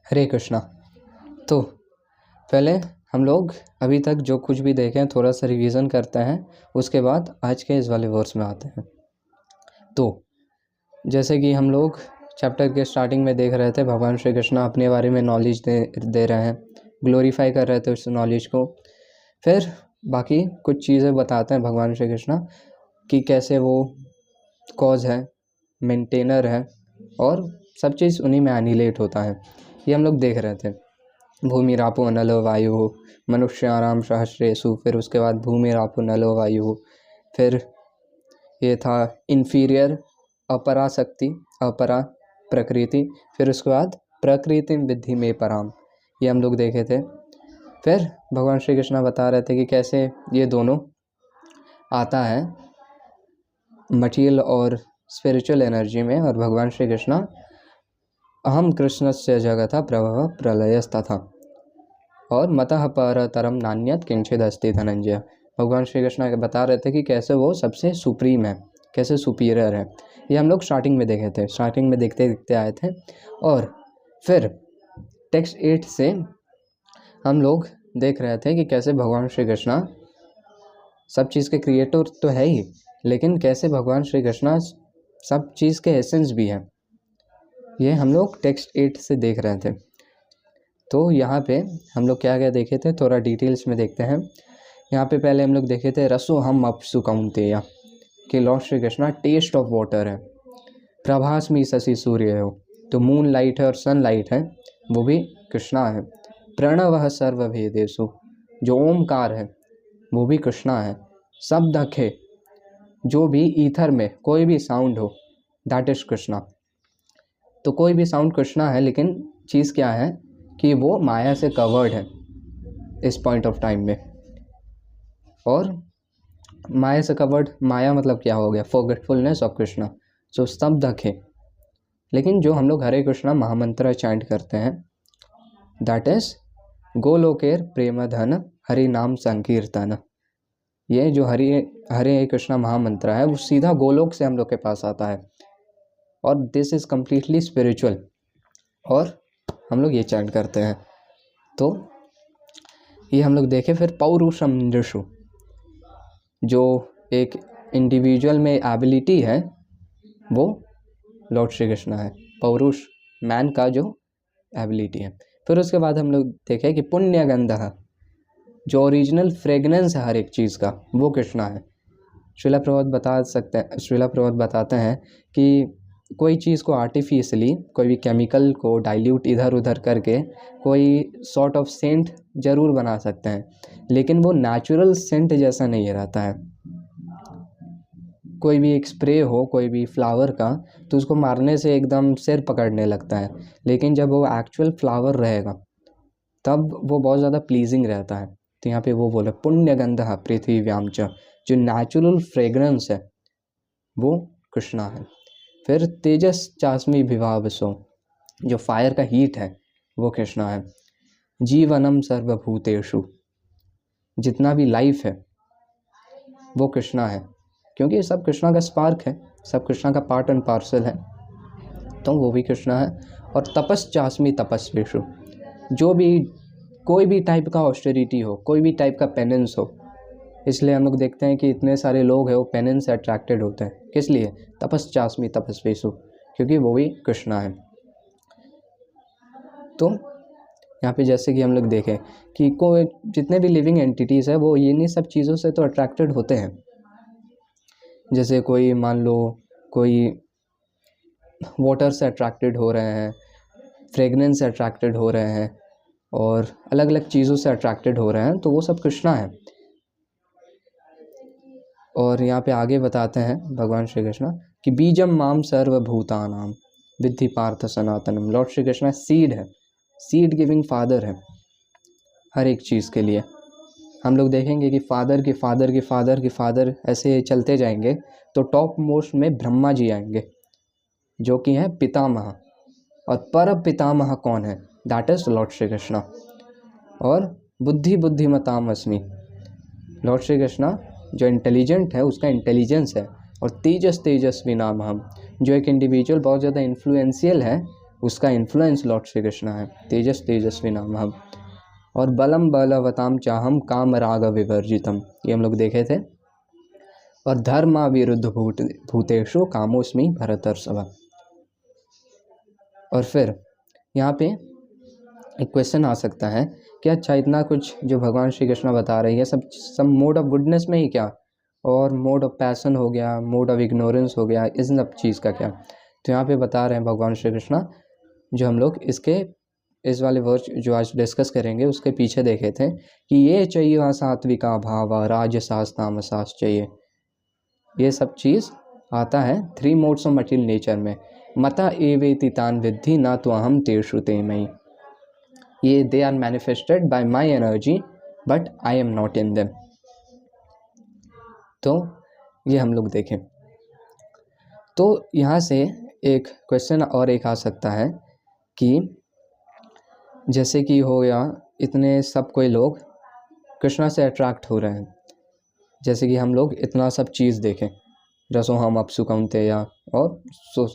हरे कृष्णा। तो पहले हम लोग अभी तक जो कुछ भी देखें थोड़ा सा रिवीजन करते हैं, उसके बाद आज के इस वाले वर्स में आते हैं। तो जैसे कि हम लोग चैप्टर के स्टार्टिंग में देख रहे थे, भगवान श्री कृष्ण अपने बारे में नॉलेज दे रहे हैं, ग्लोरीफाई कर रहे थे उस नॉलेज को। फिर बाकी कुछ चीज़ें बताते हैं भगवान श्री कृष्ण कि कैसे वो कॉज है, मेंटेनर है, और सब चीज़ उन्हीं में एनिलेट होता है। ये हम लोग देख रहे थे। भूमि रापो नलो वायु मनुष्याणाम सहस्रेषु, फिर उसके बाद भूमि रापो नलो वायु, फिर ये था इन्फीरियर अपरा शक्ति, अपरा प्रकृति, फिर उसके बाद प्रकृति विद्धि में पराम, ये हम लोग देखे थे। फिर भगवान श्री कृष्ण बता रहे थे कि कैसे ये दोनों आता है मटीरियल और स्पिरिचुअल एनर्जी में, और भगवान श्री कृष्ण अहम कृष्णस्य जगतः प्रभव प्रलयस्तथा और मतः परतरम नान्यत किंचिद अस्ति धनंजय। भगवान श्री कृष्ण बता रहे थे कि कैसे वो सबसे सुप्रीम है, कैसे सुपीरियर है। ये हम लोग स्टार्टिंग में देखे थे, स्टार्टिंग में देखते देखते आए थे। और फिर टेक्स्ट 8 से हम लोग देख रहे थे कि कैसे भगवान श्री कृष्ण सब चीज़ के क्रिएटर तो है ही, लेकिन कैसे भगवान श्री कृष्ण सब चीज़ के एसेंस भी हैं। ये हम लोग टेक्स्ट 8 से देख रहे थे। तो यहाँ पे हम लोग क्या क्या देखे थे, थोड़ा डिटेल्स में देखते हैं। यहाँ पे पहले हम लोग देखे थे रसो हम अपसु कौन्तेय, कि lord Shri Krishna taste of water है। प्रभास्मी शशि सूर्य हो, तो मून लाइट है और सन लाइट है, वो भी कृष्णा है। प्रणव सर्वभेदेषु, जो ओमकार है वो भी कृष्णा है। शब्द अखे, जो भी ईथर में कोई भी साउंड हो, दैट इज कृष्णा। तो कोई भी साउंड कृष्णा है, लेकिन चीज़ क्या है कि वो माया से कवर्ड है इस पॉइंट ऑफ टाइम में। और माया से कवर्ड, माया मतलब क्या हो गया, फॉरगेटफुलनेस ऑफ कृष्णा। सो शब्द अखे, लेकिन जो हम लोग हरे कृष्णा महामंत्र चैंट करते हैं, दैट इज गोलोकेर प्रेम धन हरि नाम संकीर्तन। ये जो हरे कृष्णा महामंत्र है वो सीधा गोलोक से हम लोग के पास आता है, और दिस इज कम्प्लीटली स्पिरिचुअल, और हम लोग ये चैंट करते हैं। तो ये हम लोग देखे। फिर पौरुषम नृषु, जो एक इंडिविजुअल में एबिलिटी है, वो लॉर्ड श्री कृष्ण है। पौरुष मैन का जो एबिलिटी है। फिर उसके बाद हम लोग देखे कि पुण्य गंध, जो ओरिजिनल फ्रेगनेंस है हर एक चीज़ का, वो कृष्णा है। श्रीला प्रभुपाद बताते हैं कि कोई चीज़ को आर्टिफिशियली, कोई भी केमिकल को डाइल्यूट इधर उधर करके कोई सॉर्ट ऑफ सेंट ज़रूर बना सकते हैं, लेकिन वो नेचुरल सेंट जैसा नहीं रहता है। कोई भी एक स्प्रे हो कोई भी फ्लावर का, तो उसको मारने से एकदम सिर पकड़ने लगता है, लेकिन जब वो एक्चुअल फ्लावर रहेगा तब वो बहुत ज़्यादा प्लीजिंग रहता है। तो यहाँ पे वो बोले पुण्य गंध पृथ्वी व्याम च, जो नेचुरल फ्रेगरेंस है वो कृष्णा है। फिर तेजस चास्मी विभावसो, जो फायर का हीट है वो कृष्णा है। जीवनम सर्वभूतेषु, जितना भी लाइफ है वो कृष्णा है, क्योंकि सब कृष्णा का स्पार्क है, सब कृष्णा का पार्ट एंड पार्सल है, तो वो भी कृष्णा है। और तपस्चास्मी तपस्वीषु, जो भी कोई भी टाइप का ऑस्टेरिटी हो, कोई भी टाइप का पेनेंस हो, इसलिए हम लोग देखते हैं कि इतने सारे लोग हैं वो पेनेंस से अट्रैक्टेड होते हैं। किस लिए? तपस्चास्मी तपस्वीषु, क्योंकि वो भी कृष्णा है। तो यहाँ पे जैसे कि हम लोग देखें कि कोई जितने भी लिविंग एंटिटीज़ है वो इन्हीं सब चीज़ों से तो अट्रैक्टेड होते हैं। जैसे कोई मान लो कोई वाटर से अट्रैक्टेड हो रहे हैं, फ्रेगनेंस से अट्रैक्टेड हो रहे हैं, और अलग अलग चीज़ों से अट्रैक्टेड हो रहे हैं, तो वो सब कृष्णा है। और यहाँ पे आगे बताते हैं भगवान श्री कृष्ण कि बीजम माम सर्वभूतानाम विद्धि पार्थ सनातनम। लॉर्ड श्री कृष्ण सीड है, सीड गिविंग फादर है हर एक चीज़ के लिए। हम लोग देखेंगे कि फादर की फादर की फादर की फादर ऐसे चलते जाएंगे, तो टॉप मोस्ट में ब्रह्मा जी आएंगे, जो कि हैं पितामह। और पर पितामह कौन है? That is Lord Shri Krishna. और बुद्धिमताम अस्मि, लॉर्ड श्री कृष्ण जो इंटेलिजेंट है उसका इंटेलिजेंस है। और तेजस्वी नाम हम, जो एक इंडिविजुअल बहुत ज़्यादा इन्फ्लुएंशियल है, उसका इन्फ्लुएंस लॉर्ड श्री कृष्ण है। तेजस तेजस्वी नाम हम, और बलम बलवताम चाहम काम राग विवर्जितम, ये हम लोग देखे थे। और धर्मा विरुद्ध भूतेषु कामोस्मि भरतर्षभ। और फिर यहाँ पे एक क्वेश्चन आ सकता है कि अच्छा इतना कुछ जो भगवान श्री कृष्ण बता रहे हैं सब मोड ऑफ गुडनेस में ही क्या, और मोड ऑफ पैसन हो गया, मोड ऑफ इग्नोरेंस हो गया, इस सब चीज़ का क्या। तो यहाँ पे बता रहे हैं भगवान श्री कृष्ण, जो हम लोग इस वाले वर्ष जो आज डिस्कस करेंगे उसके पीछे देखे थे कि ये चाहिए सात्विका भाव राजसास तामसास चाहिए, ये सब चीज़ आता है 3 मोड्स ऑफ मटीरियल नेचर में। मता एवेति तान विद्धि ना तो अहम तेषु ते मयि, ये they are manifested by my energy but I am not in them. तो ये हम लोग देखें। तो यहाँ से एक क्वेश्चन और एक आ सकता है कि जैसे कि हो गया इतने सब कोई लोग कृष्णा से अट्रैक्ट हो रहे हैं, जैसे कि हम लोग इतना सब चीज़ देखें, रसो हम अपसु कौन्तेया और so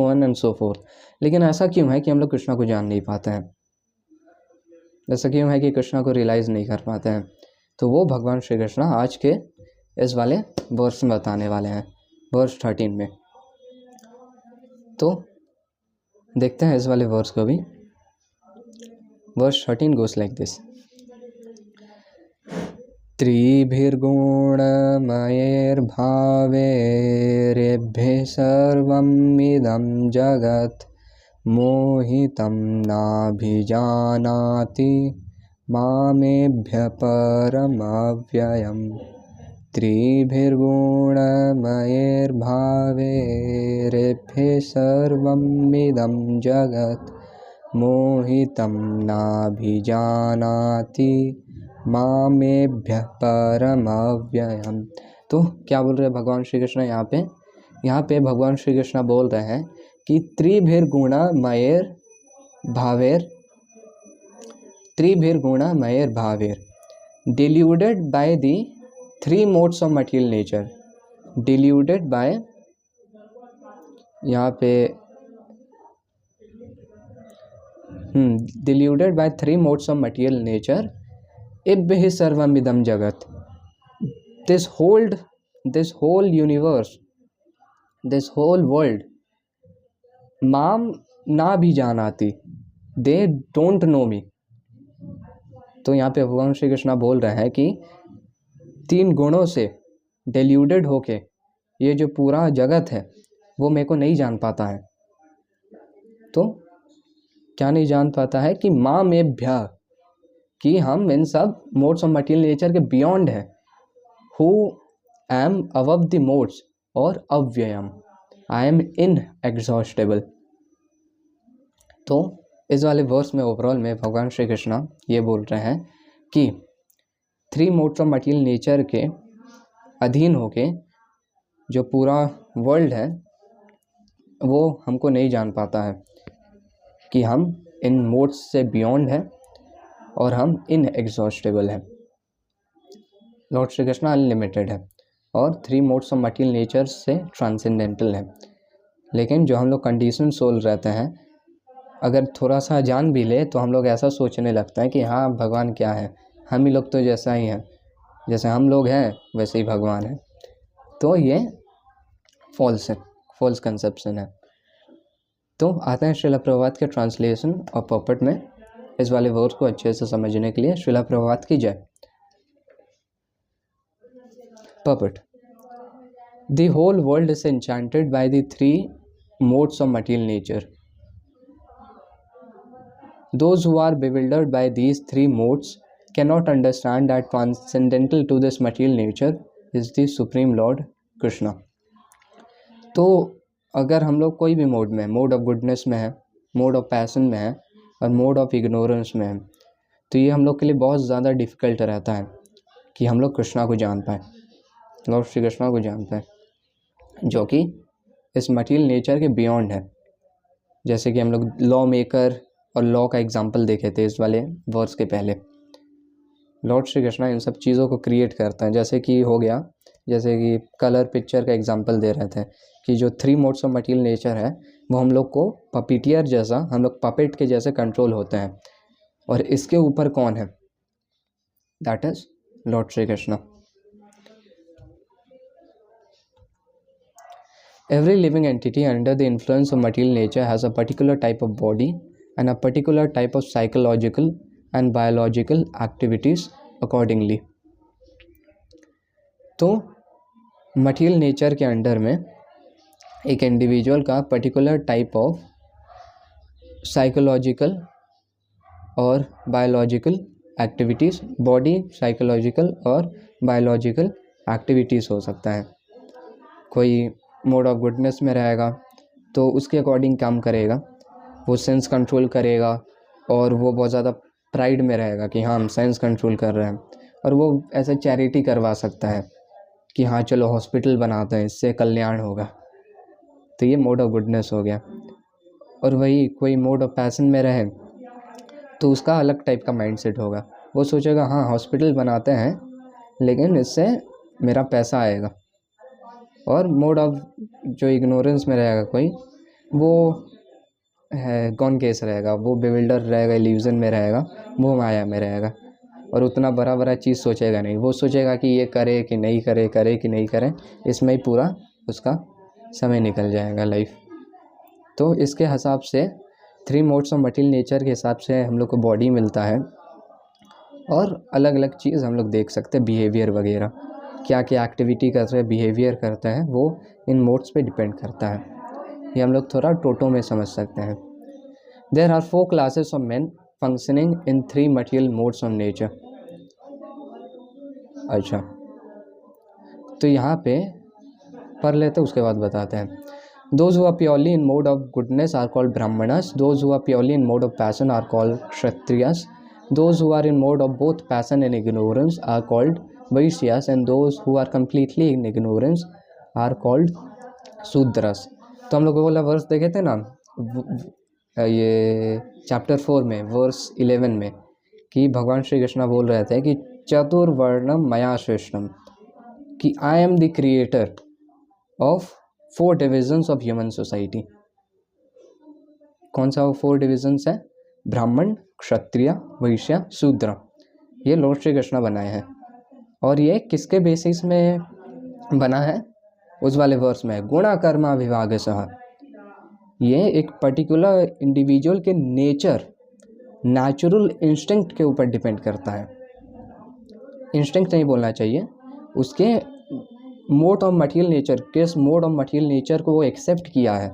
on and so fourth, लेकिन ऐसा क्यों है कि हम लोग कृष्णा को जान नहीं पाते हैं, ऐसा क्यों है कि कृष्णा को रियलाइज़ नहीं कर पाते हैं। तो वो भगवान श्री कृष्ण आज के इस वाले वर्ष में बताने वाले हैं, वर्ष 13 में। तो देखते हैं इस वाले वर्ष को भी। वर्ष 13 गोes like this: त्रिभिर्गुणमयैर्भावैरेभ्यः सर्वमिदं जगत् मोहितं नाभिजानाति मामेभ्यः परमव्ययम्। त्रिभिर्गुणमयैर्भावैरेभ्यः सर्वमिदं जगत् मोहितं नाभिजानाति मामेभ्यः परमव्ययम्। तो क्या बोल रहे हैं भगवान श्री कृष्ण यहाँ पे भगवान श्री कृष्ण बोल रहे हैं कि त्रिभिर्गुणमयैर्भावैर deluded by the 3 modes of material nature, deluded by यहाँ पे deluded by 3 modes of material nature, इब्भिः सर्वमिदं जगत, this whole universe, this whole world, माम ना भी जानाति, they don't know me। तो यहाँ पे भगवान श्री कृष्ण बोल रहे हैं कि 3 गुणों से deluded होके ये जो पूरा जगत है वो मेरे को नहीं जान पाता है। तो क्या नहीं जान पाता है कि माँ में भ्या, कि हम इन सब मोड्स ऑफ मटीरियल नेचर के बियॉन्ड है। Who am above the modes और अव्ययम, आई एम इनएग्जॉस्टेबल। तो इस वाले वर्स में ओवरऑल में भगवान श्री कृष्ण ये बोल रहे हैं कि 3 मोड्स ऑफ मटीरियल नेचर के अधीन होके जो पूरा वर्ल्ड है वो हमको नहीं जान पाता है कि हम इन मोड्स से बियॉन्ड है और हम इनएग्जॉस्टेबल हैं। लॉर्ड श्री कृष्ण अनलिमिटेड है और 3 मोड्स ऑफ मटीरियल नेचर से ट्रांसेंडेंटल है। लेकिन जो हम लोग कंडीशन सोल रहते हैं, अगर थोड़ा सा जान भी ले तो हम लोग ऐसा सोचने लगता है कि हाँ भगवान क्या है, हम ही लोग तो जैसा ही हैं, जैसे हम लोग हैं वैसे ही भगवान है। तो ये फॉल्स कंसेप्शन है। तो आते हैं श्रीला प्रभुपाद के ट्रांसलेशन और पॉपेट में। इस वाले वर्ड को अच्छे से समझने के लिए श्रीला प्रभुपाद की जय। Puppet: the whole world is enchanted by the 3 modes of material nature. Those who are bewildered by these 3 modes cannot understand that transcendental to this material nature is the Supreme Lord Krishna। तो अगर हम लोग कोई भी mode में, mode of goodness में है, mode of passion में है और मोड ऑफ इग्नोरेंस में है, तो ये हम लोग के लिए बहुत ज़्यादा डिफ़िकल्ट रहता है कि हम लोग कृष्णा को जान पाएँ, लॉर्ड श्री कृष्णा को जान पाएँ, जो कि इस मटीरियल नेचर के बियॉन्ड है। जैसे कि हम लोग लॉ मेकर और लॉ का एग्जाम्पल देखे थे इस वाले वर्स के पहले। लॉर्ड श्री कृष्णा इन सब चीज़ों को क्रिएट करता है। जैसे कि हो गया, जैसे कि कलर पिक्चर का एग्जांपल दे रहे थे कि जो 3 मोड्स ऑफ मटेरियल नेचर है वो हम लोग को पपीटियर जैसा, हम लोग पपेट के जैसे कंट्रोल होते हैं, और इसके ऊपर कौन है? That is Lord Shri Krishna. Every living entity under the influence of material nature has a particular type of body and a particular type of psychological and biological activities accordingly. तो मटेरियल नेचर के under में एक individual का particular type of psychological और biological activities, body psychological और biological activities हो सकता है। कोई मोड ऑफ गुडनेस में रहेगा तो उसके अकॉर्डिंग काम करेगा, वो सेंस कंट्रोल करेगा, और वो बहुत ज़्यादा प्राइड में रहेगा कि हाँ हम सेंस कंट्रोल कर रहे हैं, और वो ऐसा चैरिटी करवा सकता है कि हाँ चलो हॉस्पिटल बनाते हैं, इससे कल्याण होगा। तो ये मोड ऑफ गुडनेस हो गया। और वही कोई मोड ऑफ पैशन में रहे तो उसका अलग टाइप का माइंडसेट होगा, वो सोचेगा हाँ हॉस्पिटल बनाते हैं लेकिन इससे मेरा पैसा आएगा। और मोड ऑफ जो इग्नोरेंस में रहेगा कोई, वो है कौन केस रहेगा, वो बेविल्डर रहेगा, इल्यूजन में रहेगा, वो माया में रहेगा, और उतना बड़ा बड़ा चीज़ सोचेगा नहीं। वो सोचेगा कि ये करे कि नहीं करे, करे कि नहीं करे, इसमें ही पूरा उसका समय निकल जाएगा लाइफ। तो इसके हिसाब से 3 मोड्स ऑफ मटेरियल नेचर के हिसाब से हम लोग को बॉडी मिलता है, और अलग अलग चीज़ हम लोग देख सकते हैं, बिहेवियर वगैरह क्या क्या एक्टिविटी करते हैं, बिहेवियर करते हैं, वो इन मोड्स पे डिपेंड करता है। ये हम लोग थोड़ा टोटो में समझ सकते हैं। There are 4 classes of men functioning in 3 material modes of nature. अच्छा, तो यहाँ पे पढ़ लेते उसके बाद बताते हैं। Those who are purely in mode of goodness are called brahmanas. Those who are purely in mode of passion are called kshatriyas. Those who are in mode of both passion and ignorance are called vaishyas, and those who are completely in ignorance are called Shudras. तो हम लोग वो वाला verse देखे थे ना, ये chapter 4 में वर्स 11 में, कि भगवान श्री कृष्ण बोल रहे थे कि चतुर्वर्णम मया सृष्टम, कि I am the creator of 4 divisions of human society. कौन सा वो 4 डिविजन्स है? ब्राह्मण, क्षत्रिय, वैश्य, शूद्र। ये लॉर्ड श्री कृष्ण बनाए हैं, और ये किसके बेसिस में बना है? उस वाले वर्स में गुणा कर्मा विभाग सह। ये एक पर्टिकुलर इंडिविजुअल के नेचर, नेचुरल इंस्टिंक्ट के ऊपर डिपेंड करता है। इंस्टिंक्ट नहीं बोलना चाहिए, उसके मोड ऑफ मटेरियल नेचर, किस मोड ऑफ मटेरियल नेचर को वो एक्सेप्ट किया है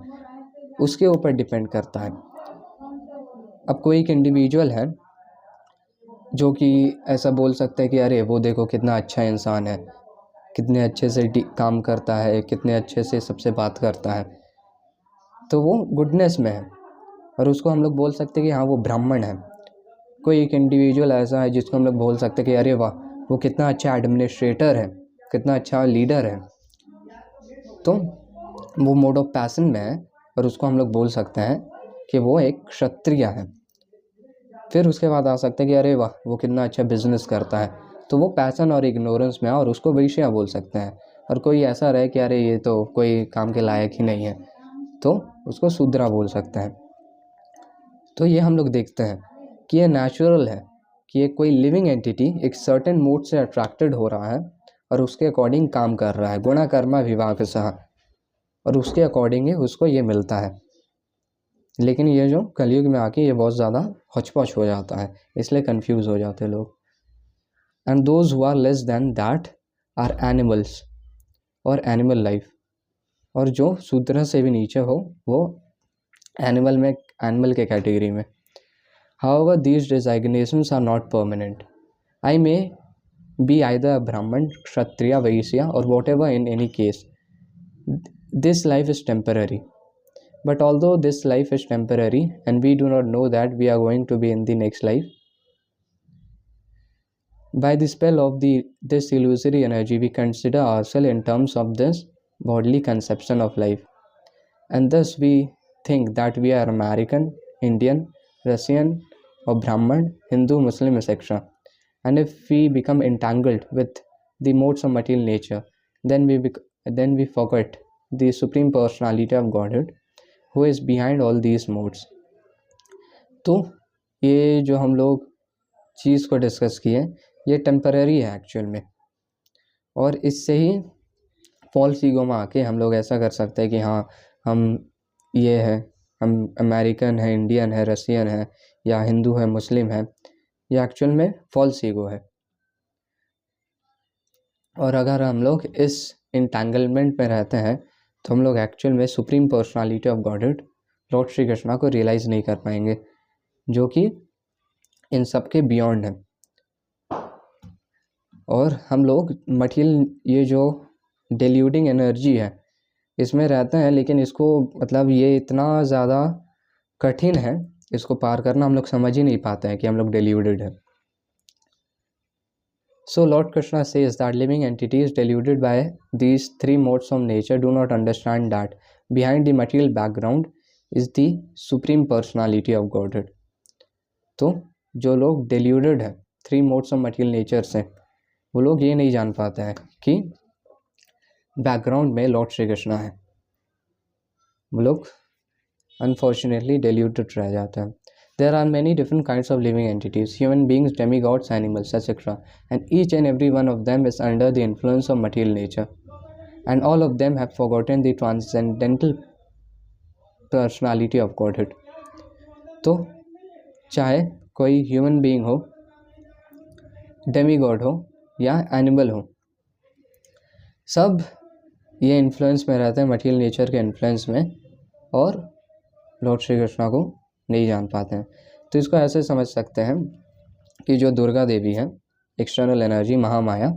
उसके ऊपर डिपेंड करता है। अब कोई एक इंडिविजुअल है जो कि ऐसा बोल सकता है कि अरे वो देखो कितना अच्छा इंसान है, कितने अच्छे से काम करता है, कितने अच्छे से सबसे बात करता है, तो वो गुडनेस में है, और उसको हम लोग बोल सकते हैं कि हाँ वो ब्राह्मण है। कोई एक इंडिविजुअल ऐसा है जिसको हम लोग बोल सकते हैं कि अरे वाह वो कितना अच्छा एडमिनिस्ट्रेटर है, कितना अच्छा लीडर है, तो वो मोड ऑफ पैशन में है, और उसको हम लोग बोल सकते हैं कि वो एक क्षत्रिय है। फिर उसके बाद आ सकते हैं कि अरे वाह वो कितना अच्छा बिजनेस करता है, तो वो पैशन और इग्नोरेंस में है, और उसको वैश्य बोल सकते हैं। और कोई ऐसा रहे कि अरे ये तो कोई काम के लायक ही नहीं है, तो उसको शूद्रा बोल सकते हैं। तो ये हम लोग देखते हैं कि ये नेचुरल है कि ये कोई लिविंग एंटिटी एक सर्टेन मोड से अट्रैक्टेड हो रहा है और उसके अकॉर्डिंग काम कर रहा है, गुणा कर्मा विभाग सह, और उसके अकॉर्डिंग ही उसको ये मिलता है। लेकिन ये जो कलयुग में आके ये बहुत ज़्यादा हौच-पौच हो जाता है, इसलिए कंफ्यूज हो जाते हैं लोग। And those who are less than that are animals, और एनिमल लाइफ, और जो शूद्र से भी नीचे हो वो एनिमल में, एनिमल के कैटेगरी में। However, these designations are not permanent. I may be either a Brahman, Kshatriya, Vaishya, or whatever in any case. This life is temporary. But although this life is temporary and we do not know that we are going to be in the next life, by the spell of this illusory energy, we consider ourselves in terms of this bodily conception of life. And thus we think that we are American, Indian, Russian, or Brahman, Hindu, Muslim, etc. And if we become entangled with the modes of material nature, then we forget the supreme personality of Godhead who is behind all these modes. तो ये जो हम लोग चीज़ को discuss किए ये temporary है actual में, और इससे ही फॉल्स ईगो में आके हम लोग ऐसा कर सकते हैं कि हाँ हम ये है, हम अमेरिकन है, इंडियन है, रशियन है, या हिंदू है, मुस्लिम है। ये एक्चुअल में फॉल्स ईगो है। और अगर हम लोग इस इंटेंगलमेंट में रहते हैं तो हम लोग एक्चुअल में supreme personality of godhead Lord Shri Krishna को रियलाइज़ नहीं कर पाएंगे, जो कि इन सब के बियॉन्ड है। और हम लोग मटीरियल, ये जो डिल्यूडिंग एनर्जी है इसमें रहते हैं, लेकिन इसको मतलब ये इतना ज़्यादा कठिन है, इसको पार करना हम लोग समझ ही नहीं पाते हैं कि हम लोग डिल्यूडेड है। So Lord Krishna says that living entities deluded by these three modes of nature do not understand that behind the material background is the supreme personality of Godhead. तो जो लोग deluded है three modes of material nature से, वो लोग ये नहीं जान पाते हैं कि बैकग्राउंड में लॉर्ड श्री कृष्णा है। वो लोग अनफॉर्चुनेटली deluded रह जाते हैं। There are many different kinds of living entities, human beings, demigods, animals, etc. And each and every one of them is under the influence of material nature. And all of them have forgotten the transcendental personality of Godhead. तो चाहे कोई human being हो, demigod हो या animal हो, सब ये influence में रहते हैं, मटीरियल नेचर के इन्फ्लुएंस में, और लॉर्ड श्री कृष्णा को नहीं जान पाते हैं। तो इसको ऐसे समझ सकते हैं कि जो दुर्गा देवी है, एक्सटर्नल एनर्जी, महामाया,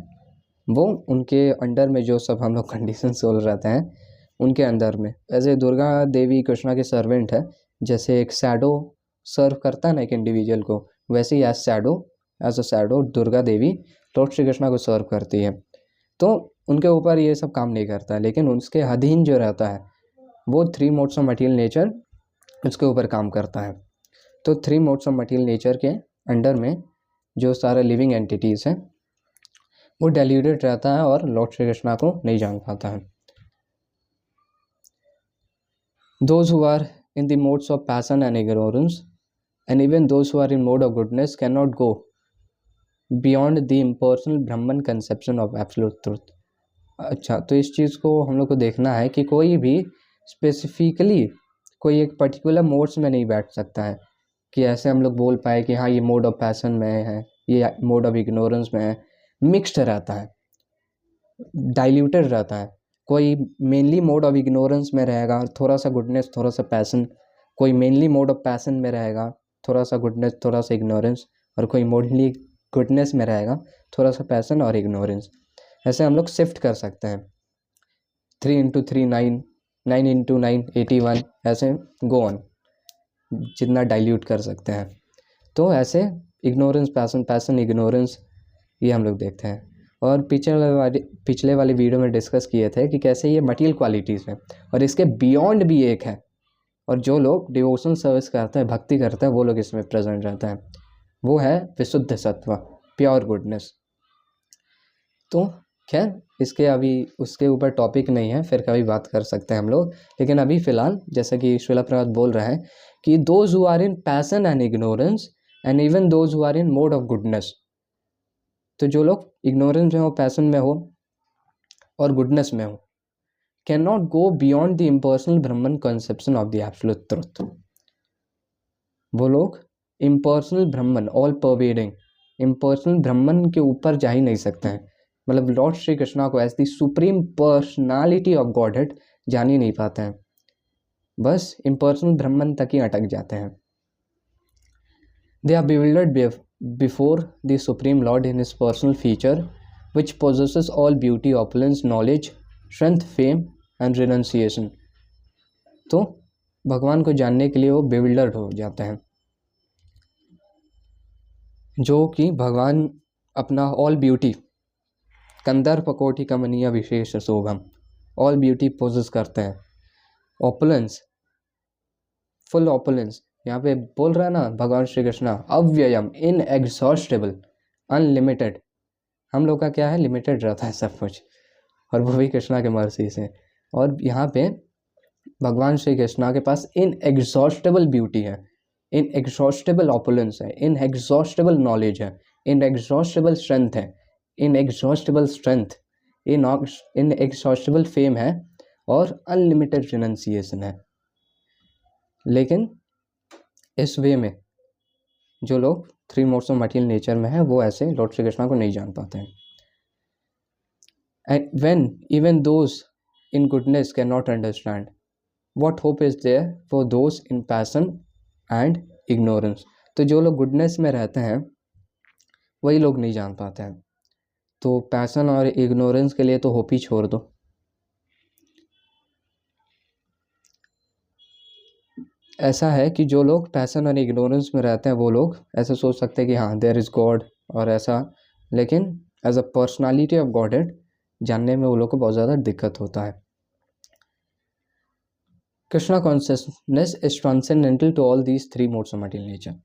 वो उनके अंडर में जो सब हम लोग कंडीशन सोल रहते हैं उनके अंदर में, ऐसे दुर्गा देवी कृष्णा के सर्वेंट है। जैसे एक शैडो सर्व करता है ना एक इंडिविजुअल को, वैसे ही as a shadow Durga Devi lord Shri Krishna को सर्व करती है। तो उनके ऊपर ये सब काम नहीं करता है, लेकिन उसके अधीन जो रहता है वो three modes of material nature उसके ऊपर काम करता है। तो three modes of material nature के अंडर में जो सारे लिविंग एंटिटीज़ हैं वो डेल्यूडेड रहता है और लॉर्ड श्री कृष्णा को नहीं जान पाता है। Those who are in the modes of passion and ignorance, and even those who are in mode of goodness, cannot go beyond the impersonal Brahman conception of absolute truth. अच्छा, तो इस चीज़ को हम लोग को देखना है कि कोई भी स्पेसिफिकली कोई एक पर्टिकुलर मोड्स में नहीं बैठ सकता है कि ऐसे हम लोग बोल पाए कि हाँ ये मोड ऑफ पैशन में है, ये मोड ऑफ इग्नोरेंस में है। मिक्स्ड रहता है, डाइल्यूटेड रहता है। कोई मेनली मोड ऑफ इग्नोरेंस में रहेगा, थोड़ा सा गुडनेस, थोड़ा सा पैशन। कोई मेनली मोड ऑफ पैशन में रहेगा, थोड़ा सा गुडनेस, थोड़ा सा इग्नोरेंस। और कोई मोडली गुडनेस में रहेगा, थोड़ा सा पैशन और इग्नोरेंस। ऐसे हम लोग शिफ्ट कर सकते हैं। 3 × 3 9, 9 × 9 81, ऐसे गो ऑन, जितना डाइल्यूट कर सकते हैं। तो ऐसे इग्नोरेंस, पैशन, पैशन, इग्नोरेंस, ये हम लोग देखते हैं। और पिछले वाली वीडियो में डिस्कस किए थे कि कैसे ये मटीरियल क्वालिटीज़ हैं और इसके बियॉन्ड भी एक है। और जो लोग डिवोशनल सर्विस करते हैं, भक्ति करते हैं, वो लोग इसमें प्रेजेंट रहते हैं। वो है विशुद्ध सत्व, प्योर गुडनेस। तो खैर इसके अभी उसके ऊपर टॉपिक नहीं है, फिर कभी बात कर सकते हैं हम लोग। लेकिन अभी फ़िलहाल जैसा कि श्रीला प्रभुपाद बोल रहे हैं कि those who are in passion and ignorance and even those who are in mode of goodness, तो जो लोग इग्नोरेंस में हो, पैशन में हो और गुडनेस में हो, can not go beyond the impersonal Brahman conception of the absolute truth. वो लोग इम्पर्सनल ब्रह्मन, ऑल परवेडिंग इम्पर्सनल ब्रह्मन के ऊपर जा ही नहीं सकते हैं। मतलब लॉर्ड श्री कृष्णा को as the supreme personality of godhead जान ही नहीं पाते हैं, बस इम्पर्सनल ब्रह्मन तक ही अटक जाते हैं। They are bewildered before the Supreme Lord in his personal feature, which possesses all beauty, opulence, knowledge, strength, fame and renunciation. तो भगवान को जानने के लिए वो bewildered हो जाते हैं, जो कि भगवान अपना ऑल ब्यूटी, कंदर्प कोटि कमनीय विशेष शोभम, ऑल ब्यूटी पोजेस करते हैं। ऑपुलेंस, फुल ऑपुलेंस, यहाँ पे बोल रहा है ना भगवान श्री कृष्णा, अव्ययम, इनएग्जॉस्टेबल, अनलिमिटेड। हम लोग का क्या है, लिमिटेड रहता है सब कुछ। और वो भी कृष्णा के मर्सी से। और यहाँ पे भगवान श्री कृष्णा के पास इनएग्जॉस्टेबल ब्यूटी है, इनएग्जॉस्टेबल ऑपुलेंस है, इनएग्जॉस्टेबल नॉलेज है, इनएग्जॉस्टेबल स्ट्रेंथ है, इनएग्जॉस्टेबल स्ट्रेंथ, इनएग्जॉस्टेबल फेम है और अनलिमिटेड रिनंसिएशन है। लेकिन इस वे में जो लोग 3 मोड्स ऑफ मटेरियल नेचर में है वो ऐसे लॉर्ड श्री कृष्णा को नहीं जान पाते हैं। And when even those in goodness can not understand, what hope is there for those in passion and ignorance. तो जो लोग गुडनेस में रहते हैं वही लोग नहीं जान पाते हैं। तो पैशन और इग्नोरेंस के लिए तो होप ही छोड़ दो। ऐसा है कि जो लोग पैशन और इग्नोरेंस में रहते हैं वो लोग ऐसे सोच सकते हैं कि हाँ देयर इज़ गॉड और ऐसा, लेकिन as a personality of godhead जानने में वो लोग को बहुत ज़्यादा दिक्कत होता है। Krishna consciousness is transcendental to all these 3 modes of material nature,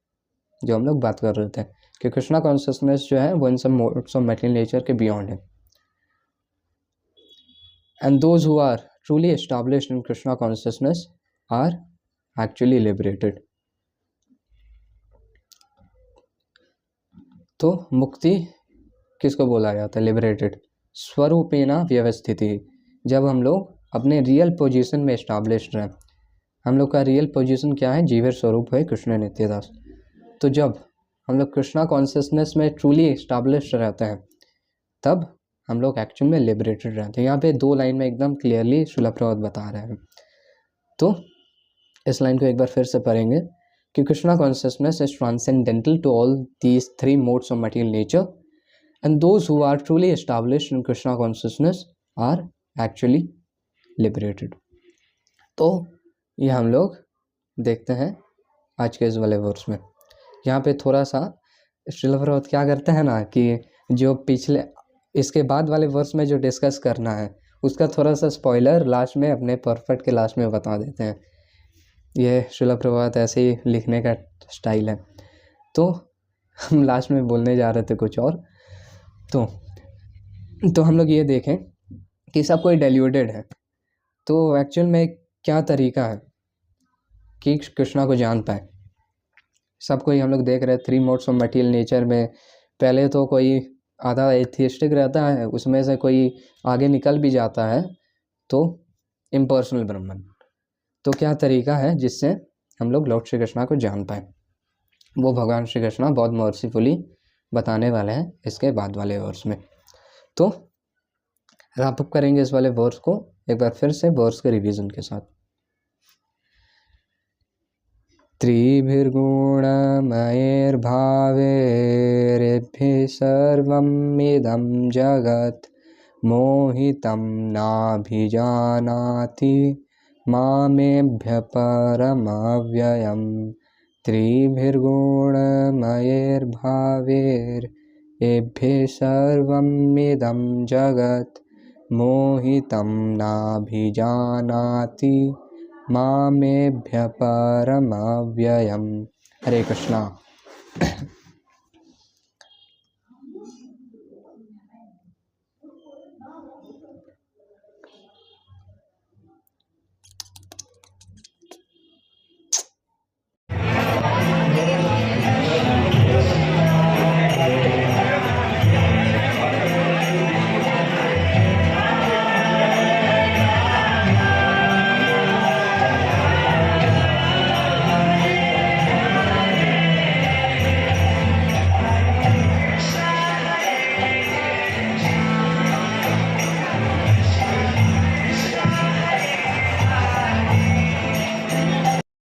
जो हम लोग बात कर रहे थे कि कृष्णा कॉन्शियसनेस जो है वो इन सब मोड्स ऑफ मटेरियल नेचर के बियॉन्ड है। And those who are truly established in Krishna consciousness are actually liberated. तो मुक्ति किसको बोला जाता है? लिबरेटेड। स्वरूपेणा व्यवस्थिति, जब हम लोग अपने रियल पोजीशन में एस्टैब्लिश्ड रहें। हम लोग का रियल पोजीशन क्या है? जीवर स्वरूप है कृष्ण नित्यदास। तो जब हम लोग कृष्णा कॉन्शियसनेस में ट्रूली एस्टैब्लिश्ड रहते हैं तब हम लोग एक्चुअल में लिबरेटेड रहते हैं। यहाँ पे 2 लाइन में एकदम क्लियरली श्रील प्रभुपाद बता रहे हैं। तो इस लाइन को एक बार फिर से पढ़ेंगे कि Krishna consciousness is transcendental to all these 3 modes of material nature and those who are truly established in Krishna consciousness are actually liberated. तो ये हम लोग देखते हैं आज के इस वाले वर्स में। यहाँ पे थोड़ा सा श्रील प्रभुपाद क्या करते हैं ना कि जो पिछले इसके बाद वाले वर्स में जो डिस्कस करना है उसका थोड़ा सा स्पॉइलर लास्ट में अपने परफेक्ट के लास्ट में बता देते हैं। ये श्रील प्रभुपाद ऐसे ही लिखने का स्टाइल है। तो हम लास्ट में बोलने जा रहे थे कुछ और। तो हम लोग ये देखें कि सब कोई डाइल्यूटेड है। तो एक्चुअल में क्या तरीका है कि कृष्णा को जान पाए? सब कोई हम लोग देख रहे हैं 3 मोड्स ऑफ मटेरियल नेचर में। पहले तो कोई आधा एथियस्टिक रहता है, उसमें से कोई आगे निकल भी जाता है तो इम्पर्सनल ब्रह्मन। तो क्या तरीका है जिससे हम लोग लॉर्ड श्री कृष्णा को जान पाए? वो भगवान श्री कृष्णा बहुत मर्सीफुली बताने वाले हैं इसके बाद वाले वर्स में। तो रैप अप करेंगे इस वाले वर्स को एक बार फिर से वर्स के रिवीजन के साथ। त्रिभिर्गुणमयैर्भावैरेभिः सर्वमिदं जगत् मोहितं नाभिजानाति मामेभ्य परमव्ययम्। त्रिभिर्गुणमयैर्भावैरेभिः सर्वमिदं जगत् मोहितं नाभिजानाति मामेभ्य परमव्ययम्। हरे कृष्णा।